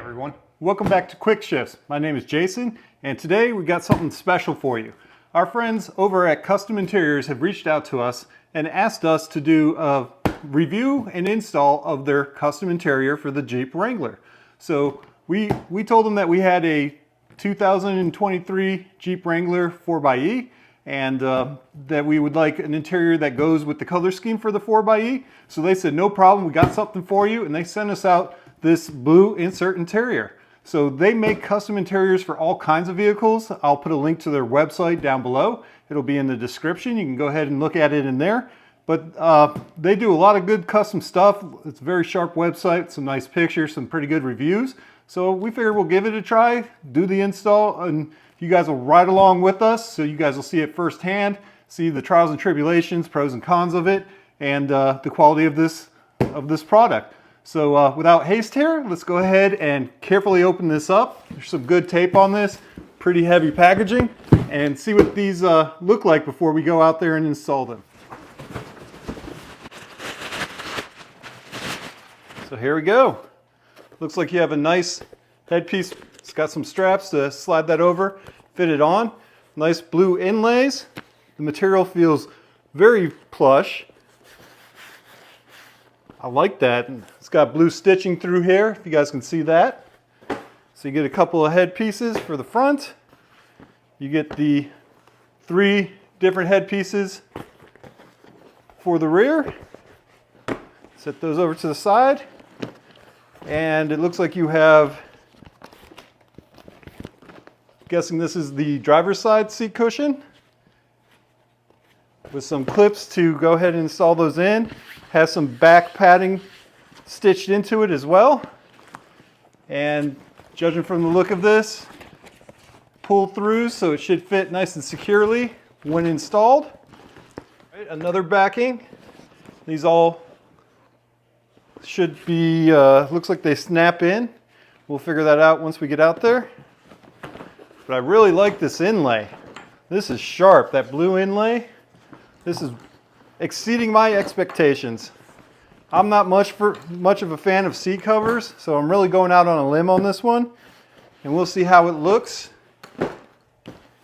everyone. Welcome back to Quick Shifts. My name is Jason, and today we got something special for you. Our friends over at Kustom Interiors have reached out to us and asked us to do a review and install of their custom interior for the Jeep Wrangler. So we told them that we had a 2023 Jeep Wrangler 4xe and that we would like an interior that goes with the color scheme for the 4xe. So they said, no problem, we got something for you, and they sent us out this blue insert interior. So they make custom interiors for all kinds of vehicles. I'll put a link to their website down below. It'll be in the description. You can go ahead and look at it in there. But they do a lot of good custom stuff. It's a very sharp website, some nice pictures, some pretty good reviews. So we figured we'll give it a try, do the install, and you guys will ride along with us. So you guys will see it firsthand, see the trials and tribulations, pros and cons of it, and the quality of this product. So without haste here, let's go ahead and carefully open this up. There's some good tape on this, pretty heavy packaging, and see what these look like before we go out there and install them. So here we go. Looks like you have a nice headpiece. It's got some straps to slide that over, fit it on. Nice blue inlays. The material feels very plush. I like that. It's got blue stitching through here, if you guys can see that. So you get a couple of head pieces for the front. You get the 3 different head pieces for the rear. Set those over to the side. And it looks like you have, guessing this is the driver's side seat cushion, with some clips to go ahead and install those in. Has some back padding stitched into it as well. And judging from the look of this, pull through, so it should fit nice and securely when installed. Right, another backing. These all should be, looks like they snap in. We'll figure that out once we get out there. But I really like this inlay. This is sharp, that blue inlay. This is exceeding my expectations. I'm not much of a fan of seat covers, so I'm really going out on a limb on this one. And we'll see how it looks.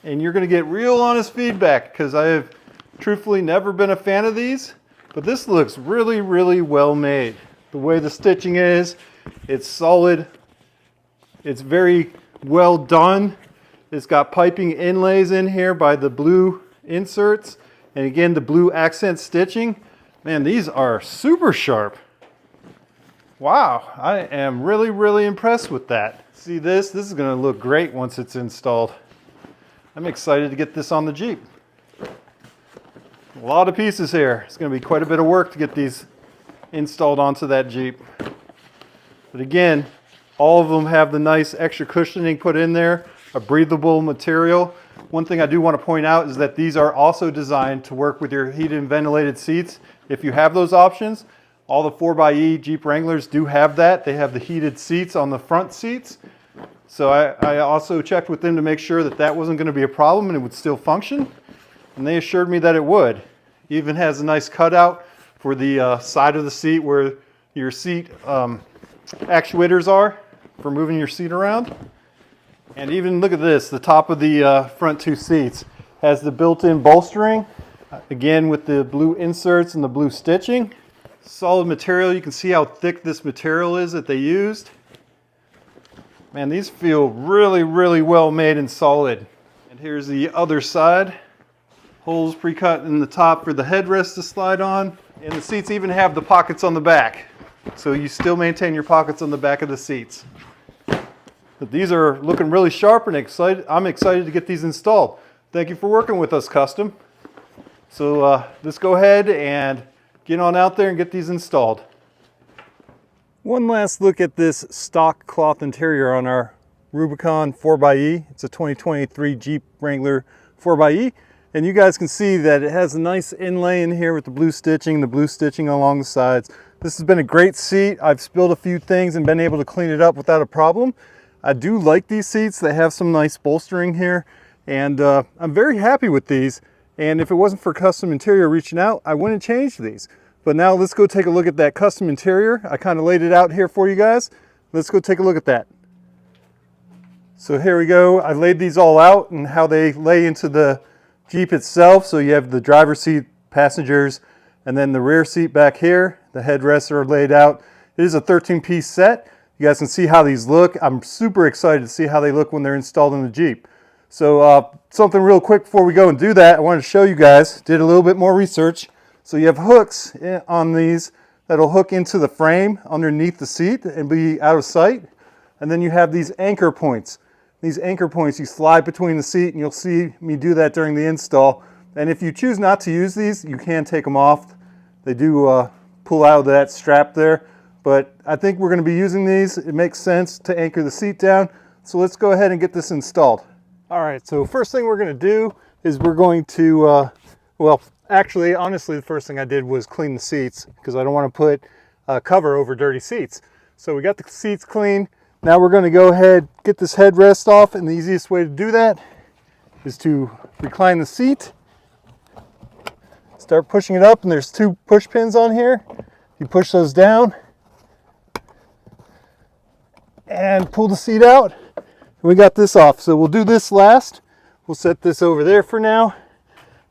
And you're gonna get real honest feedback, because I have truthfully never been a fan of these, but this looks really, really well made. The way the stitching is, it's solid. It's very well done. It's got piping inlays in here by the blue inserts. And again, the blue accent stitching. Man, these are super sharp. Wow, I am really, really impressed with that. See this? This is gonna look great once it's installed. I'm excited to get this on the Jeep. A lot of pieces here. It's gonna be quite a bit of work to get these installed onto that Jeep. But again, all of them have the nice extra cushioning put in there, a breathable material. One thing I do want to point out is that these are also designed to work with your heated and ventilated seats. If you have those options, all the 4xe Jeep Wranglers do have that. They have the heated seats on the front seats. So I also checked with them to make sure that that wasn't going to be a problem and it would still function. And they assured me that it would. It even has a nice cutout for the side of the seat where your seat actuators are for moving your seat around. And even look at this, the top of the front 2 seats has the built-in bolstering, again with the blue inserts and the blue stitching. Solid material. You can see how thick this material is that they used. Man, these feel really, really well made and solid. And here's the other side. Holes pre-cut in the top for the headrest to slide on. And the seats even have the pockets on the back. So you still maintain your pockets on the back of the seats. But these are looking really sharp and excited. I'm excited to get these installed. Thank you for working with us, Kustom. So let's go ahead and get on out there and get these installed. One last look at this stock cloth interior on our Rubicon 4xe. It's a 2023 Jeep Wrangler 4xe. And you guys can see that it has a nice inlay in here with the blue stitching along the sides. This has been a great seat. I've spilled a few things and been able to clean it up without a problem. I do like these seats. They have some nice bolstering here, and I'm very happy with these. And if it wasn't for Kustom Interior reaching out, I wouldn't change these. But now let's go take a look at that custom interior. I kind of laid it out here for you guys. Let's go take a look at that. So here we go. I laid these all out and how they lay into the Jeep itself. So you have the driver's seat, passengers, and then the rear seat back here. The headrests are laid out. It is a 13-piece set. You guys can see how these look. I'm super excited to see how they look when they're installed in the Jeep. So something real quick before we go and do that, I wanted to show you guys, did a little bit more research. So you have hooks on these that'll hook into the frame underneath the seat and be out of sight. And then you have these anchor points. These anchor points you slide between the seat, and you'll see me do that during the install. And if you choose not to use these, you can take them off. They do pull out of that strap there. But I think we're going to be using these. It makes sense to anchor the seat down. So let's go ahead and get this installed. All right, so first thing we're going to do is we're going to, well, actually, honestly, the first thing I did was clean the seats because I don't want to put a cover over dirty seats. So we got the seats clean. Now we're going to go ahead, get this headrest off, and the easiest way to do that is to recline the seat. Start pushing it up, and there's 2 push pins on here. You push those down and pull the seat out. We got this off, so we'll do this last. We'll set this over there for now.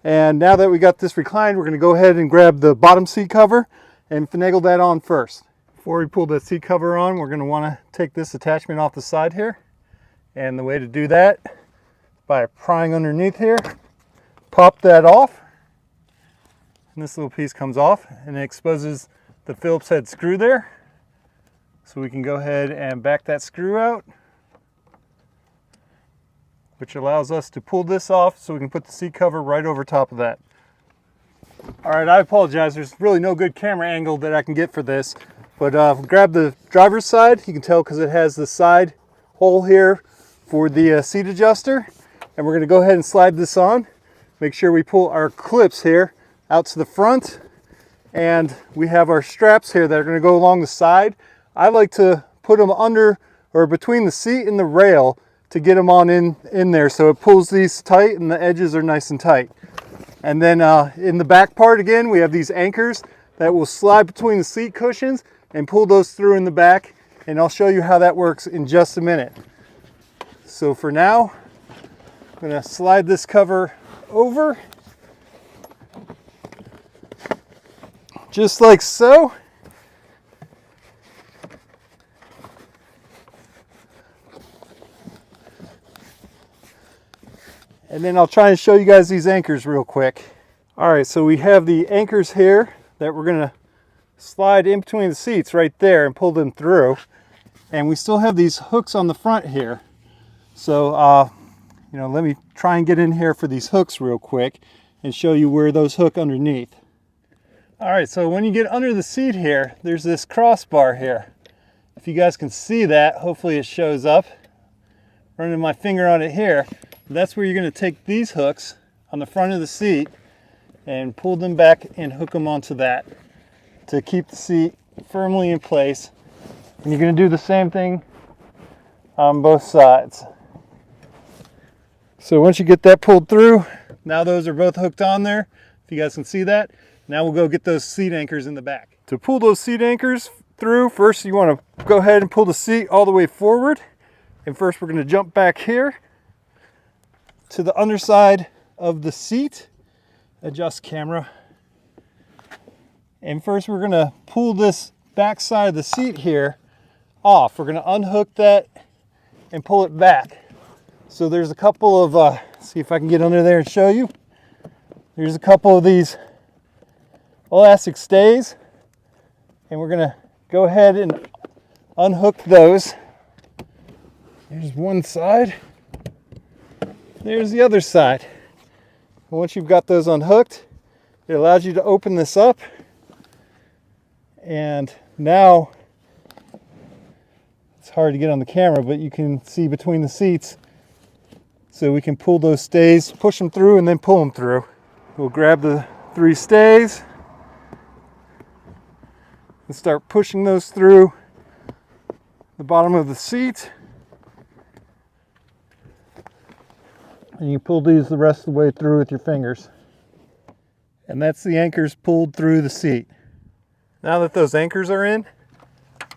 And now that we got this reclined, we're going to go ahead and grab the bottom seat cover and finagle that on first. Before we pull the seat cover on, we're going to want to take this attachment off the side here. And the way to do that is by prying underneath here, pop that off. And this little piece comes off and it exposes the Phillips head screw there. So we can go ahead and back that screw out, which allows us to pull this off so we can put the seat cover right over top of that. All right, I apologize. There's really no good camera angle that I can get for this. But grab the driver's side. You can tell because it has the side hole here for the seat adjuster. And we're going to go ahead and slide this on. Make sure we pull our clips here out to the front. And we have our straps here that are going to go along the side. I like to put them under or between the seat and the rail to get them on in there so it pulls these tight and the edges are nice and tight. And then in the back part again, we have these anchors that will slide between the seat cushions and pull those through in the back, and I'll show you how that works in just a minute. So for now, I'm going to slide this cover over, just like so. And then I'll try and show you guys these anchors real quick. All right, so we have the anchors here that we're going to slide in between the seats right there and pull them through. And we still have these hooks on the front here. So, you know, let me try and get in here for these hooks real quick and show you where those hook underneath. All right, so when you get under the seat here, there's this crossbar here. If you guys can see that, hopefully it shows up. Running my finger on it here. That's where you're going to take these hooks on the front of the seat and pull them back and hook them onto that to keep the seat firmly in place. And you're going to do the same thing on both sides. So once you get that pulled through, now those are both hooked on there. If you guys can see that, now we'll go get those seat anchors in the back. To pull those seat anchors through, first you want to go ahead and pull the seat all the way forward. And first we're going to jump back here to the underside of the seat. Adjust camera. And first we're going to pull this back side of the seat here off. We're going to unhook that and pull it back. So there's a couple of, see if I can get under there and show you. There's a couple of these elastic stays. And we're going to go ahead and unhook those. There's one side. There's the other side. And once you've got those unhooked, it allows you to open this up. And now, it's hard to get on the camera, but you can see between the seats. So we can pull those stays, push them through, and then pull them through. We'll grab the 3 stays and start pushing those through the bottom of the seat. And you pull these the rest of the way through with your fingers. And that's the anchors pulled through the seat. Now that those anchors are in,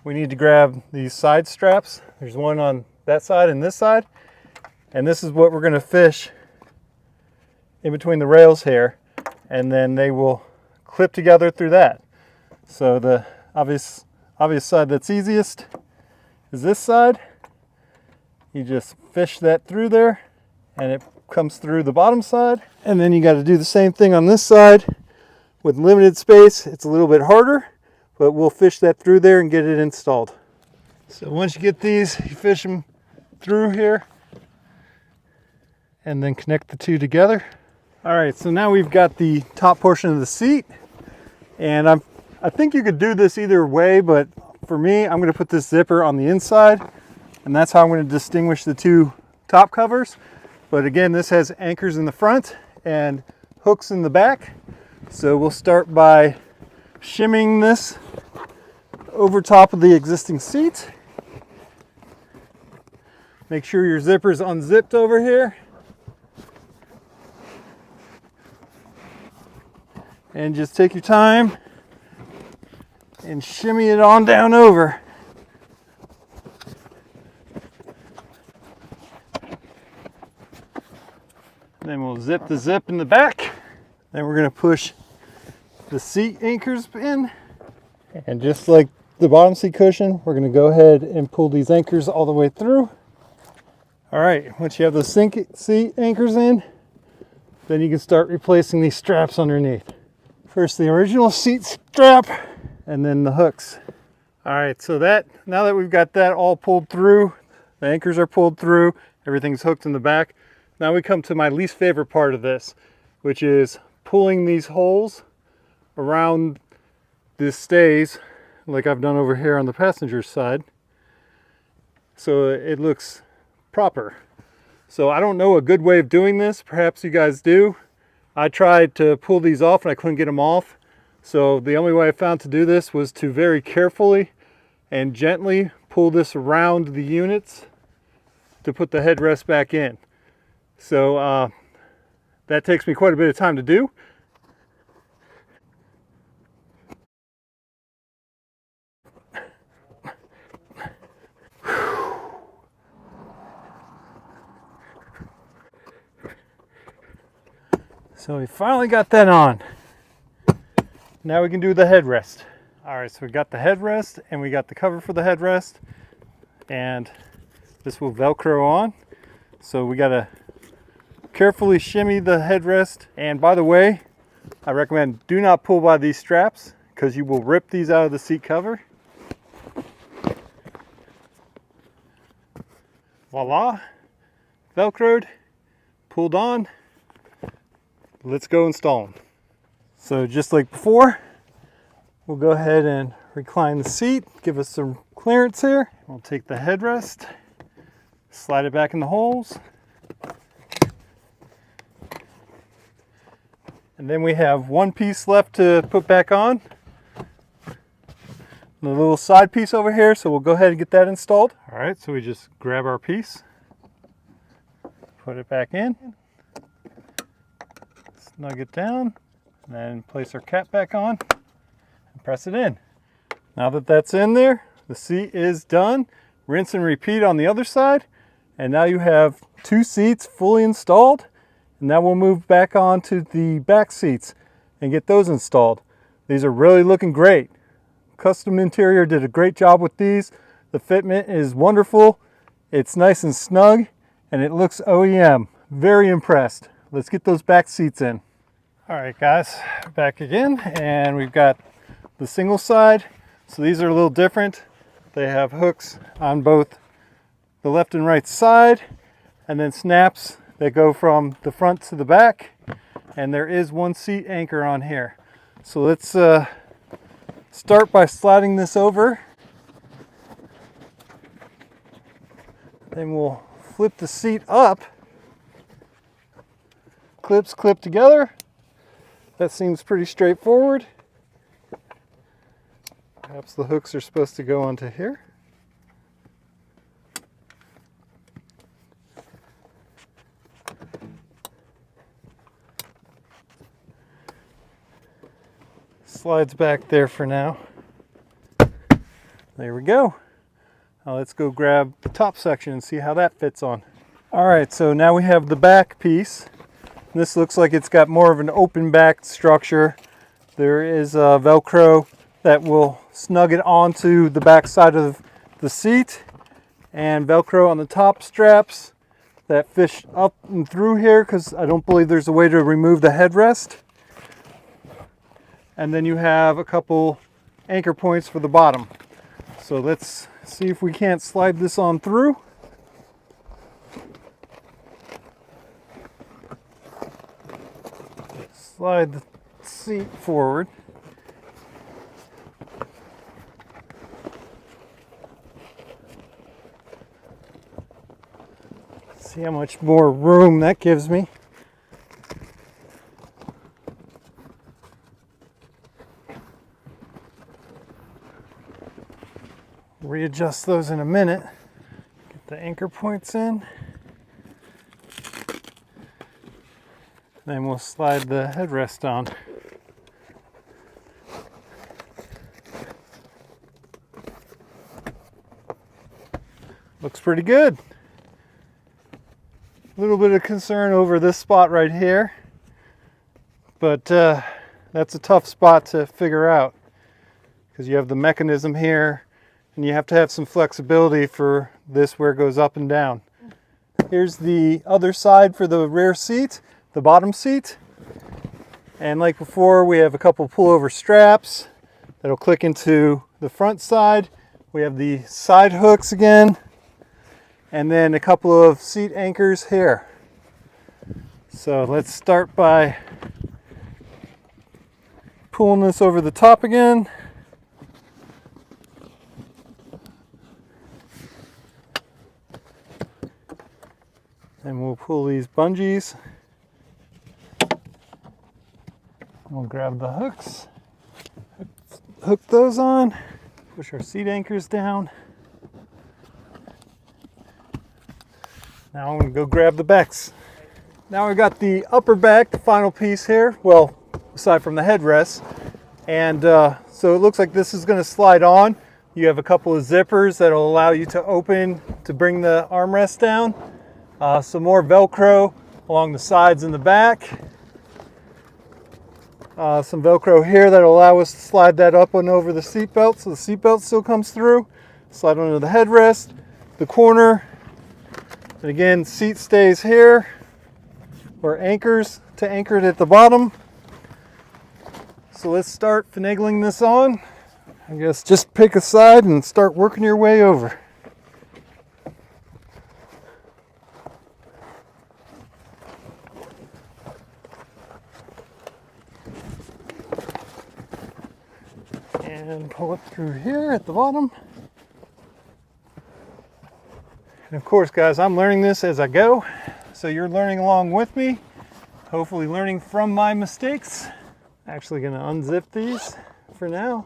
we need to grab these side straps. There's one on that side and this side. And this is what we're going to fish in between the rails here. And then they will clip together through that. So the obvious side that's easiest is this side. You just fish that through there and it comes through the bottom side. And then you got to do the same thing on this side. With limited space, it's a little bit harder, but we'll fish that through there and get it installed. So once you get these, you fish them through here and then connect the two together. All right, so now we've got the top portion of the seat, and I think you could do this either way, but for me, I'm going to put this zipper on the inside, and that's how I'm going to distinguish the two top covers. But again, this has anchors in the front and hooks in the back. So we'll start by shimming this over top of the existing seat. Make sure your zipper's unzipped over here. And just take your time and shimmy it on down over. Then we'll zip the zip in the back. Then we're going to push the seat anchors in. And just like the bottom seat cushion, we're going to go ahead and pull these anchors all the way through. All right, once you have the seat anchors in, then you can start replacing these straps underneath. First the original seat strap and then the hooks. All right, so now that we've got that all pulled through, the anchors are pulled through, everything's hooked in the back. Now we come to my least favorite part of this, which is pulling these holes around the stays like I've done over here on the passenger side so it looks proper. So I don't know a good way of doing this. Perhaps you guys do. I tried to pull these off and I couldn't get them off. So the only way I found to do this was to very carefully and gently pull this around the units to put the headrest back in. So that takes me quite a bit of time to do. So we finally got that on. Now we can do the headrest. All right, so we got the headrest and we got the cover for the headrest, and this will Velcro on. So we gotta carefully shimmy the headrest. And by the way, I recommend do not pull by these straps because you will rip these out of the seat cover. Voila, Velcroed, pulled on. Let's go install them. So just like before, we'll go ahead and recline the seat, give us some clearance here. We'll take the headrest, slide it back in the holes. And then we have one piece left to put back on. The little side piece over here, so we'll go ahead and get that installed. All right, so we just grab our piece, put it back in, snug it down, and then place our cap back on and press it in. Now that that's in there, the seat is done. Rinse and repeat on the other side, and now you have two seats fully installed. And now we'll move back on to the back seats and get those installed. These are really looking great. Kustom Interior did a great job with these. The fitment is wonderful. It's nice and snug and it looks OEM. Very impressed. Let's get those back seats in. All right guys, back again, and we've got the single side. So these are a little different. They have hooks on both the left and right side and then snaps that go from the front to the back, and there is one seat anchor on here. So let's start by sliding this over. Then we'll flip the seat up. Clips clip together. That seems pretty straightforward. Perhaps the hooks are supposed to go onto here. Slides back there for now. There we go. Let's go grab the top section and see how that fits on. All right, so now we have the back piece. This looks like it's got more of an open back structure. There is a Velcro that will snug it onto the back side of the seat, and Velcro on the top straps that fish up and through here, because I don't believe there's a way to remove the headrest. And then you have a couple anchor points for the bottom. So let's see if we can't slide this on through. Slide the seat forward. See how much more room that gives me. Readjust those in a minute. Get the anchor points in. Then we'll slide the headrest on. Looks pretty good. A little bit of concern over this spot right here, but that's a tough spot to figure out because you have the mechanism here and you have to have some flexibility for this where it goes up and down. Here's the other side for the rear seat, the bottom seat. And like before, we have a couple pullover straps that'll click into the front side. We have the side hooks again, and then a couple of seat anchors here. So let's start by pulling this over the top again. And we'll pull these bungees. We'll grab the hooks, hook those on, push our seat anchors down. Now I'm going to go grab the backs. Now we've got the upper back, the final piece here, well, aside from the headrest. And so it looks like this is going to slide on. You have a couple of zippers that will allow you to open to bring the armrest down. Some more Velcro along the sides and the back. Some Velcro here that will allow us to slide that up and over the seat belt so the seat belt still comes through. Slide onto the headrest, the corner. And again, seat stays here, or anchors to anchor it at the bottom. So let's start finagling this on. I guess just pick a side and start working your way over. And pull it through here at the bottom. And of course, guys, I'm learning this as I go, so you're learning along with me, hopefully learning from my mistakes. Actually going to unzip these for now.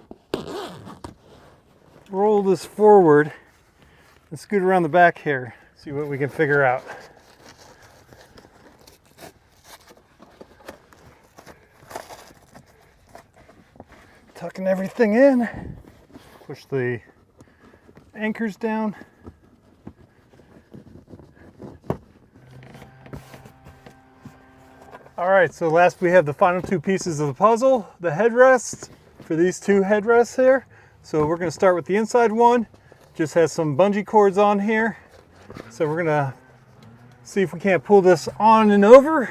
Roll this forward and scoot around the back here, see what we can figure out. Tucking everything in, push the anchors down. All right, so last we have the final two pieces of the puzzle, the headrests for these two headrests here. So we're gonna start with the inside one. Just has some bungee cords on here. So we're gonna see if we can't pull this on and over.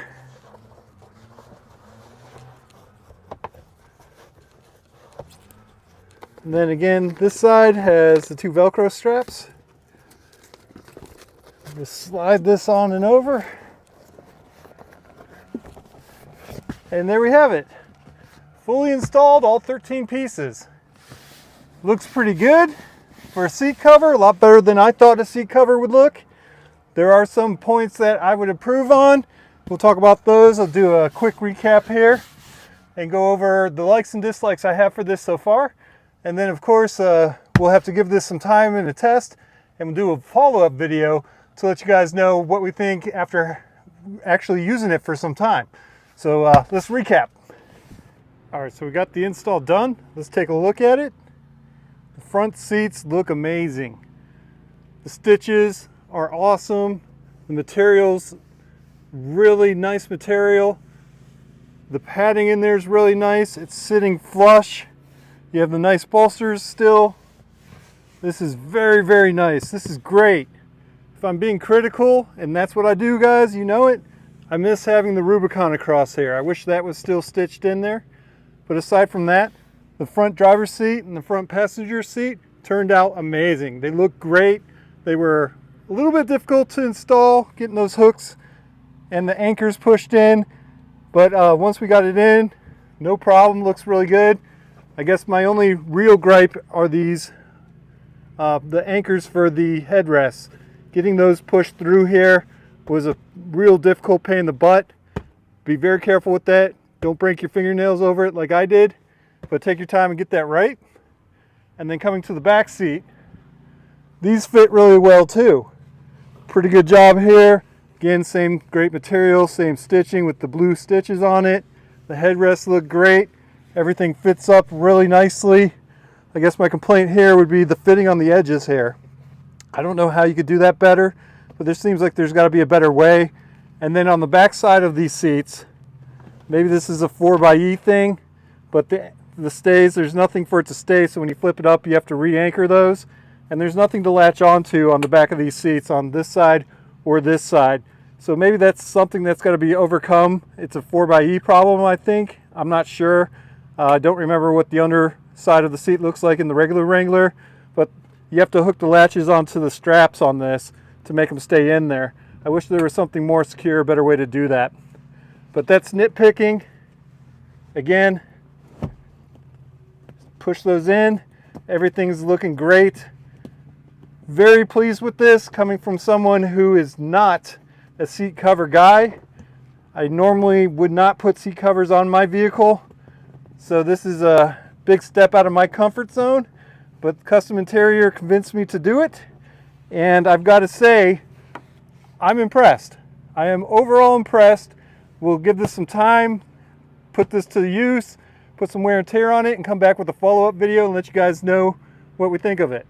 And then again, this side has the two Velcro straps. Just slide this on and over. And there we have it. Fully installed, all 13 pieces. Looks pretty good for a seat cover, a lot better than I thought a seat cover would look. There are some points that I would improve on. We'll talk about those. I'll do a quick recap here and go over the likes and dislikes I have for this so far. And then of course, we'll have to give this some time in a test, and we'll do a follow-up video to let you guys know what we think after actually using it for some time. So let's recap. All right, so we got the install done. Let's take a look at it. The front seats look amazing. The stitches are awesome. The material's really nice material. The padding in there is really nice. It's sitting flush. You have the nice bolsters still. This is very, very nice. This is great. If I'm being critical, and that's what I do, guys, you know it, I miss having the Rubicon across here. I wish that was still stitched in there. But aside from that, the front driver's seat and the front passenger seat turned out amazing. They look great. They were a little bit difficult to install, getting those hooks and the anchors pushed in. But once we got it in, no problem, looks really good. I guess my only real gripe are these, the anchors for the headrests. Getting those pushed through here was a real difficult pain in the butt. Be very careful with that. Don't break your fingernails over it like I did, but take your time and get that right. And then coming to the back seat, these fit really well too. Pretty good job here. Again, same great material, same stitching with the blue stitches on it. The headrests look great. Everything fits up really nicely. I guess my complaint here would be the fitting on the edges here. I don't know how you could do that better, but there seems like there's got to be a better way. And then on the back side of these seats, maybe this is a 4xe thing, but the stays, there's nothing for it to stay, so when you flip it up, you have to re-anchor those. And there's nothing to latch onto on the back of these seats on this side or this side. So maybe that's something that's got to be overcome. It's a 4xe problem, I think. I'm not sure. I don't remember what the underside of the seat looks like in the regular Wrangler, but you have to hook the latches onto the straps on this to make them stay in there. I wish there was something more secure, a better way to do that. But that's nitpicking. Again, push those in. Everything's looking great. Very pleased with this, coming from someone who is not a seat cover guy. I normally would not put seat covers on my vehicle, so this is a big step out of my comfort zone. But Kustom Interior convinced me to do it, and I've got to say, I'm impressed. I am overall impressed. We'll give this some time, put this to use, put some wear and tear on it, and come back with a follow-up video and let you guys know what we think of it.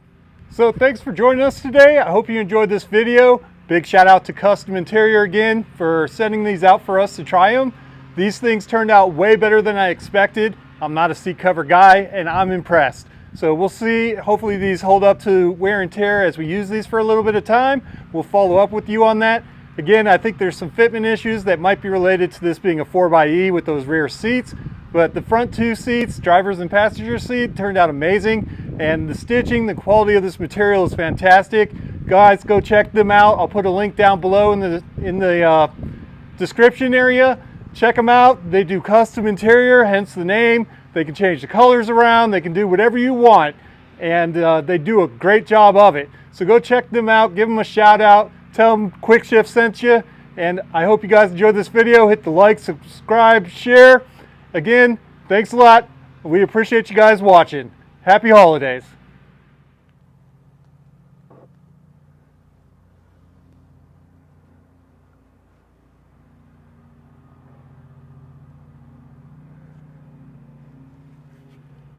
So thanks for joining us today. I hope you enjoyed this video. Big shout out to Kustom Interior again for sending these out for us to try them. These things turned out way better than I expected. I'm not a seat cover guy, and I'm impressed. So we'll see. Hopefully these hold up to wear and tear as we use these for a little bit of time. We'll follow up with you on that. Again, I think there's some fitment issues that might be related to this being a 4xe with those rear seats. But the front two seats, driver's and passenger seat, turned out amazing. And the stitching, the quality of this material is fantastic. Guys, go check them out. I'll put a link down below in the description area. Check them out. They do custom interior, hence the name. They can change the colors around. They can do whatever you want. And they do a great job of it. So go check them out. Give them a shout out. Tell them Quick Shift sent you. And I hope you guys enjoyed this video. Hit the like, subscribe, share. Again, thanks a lot. We appreciate you guys watching. Happy holidays.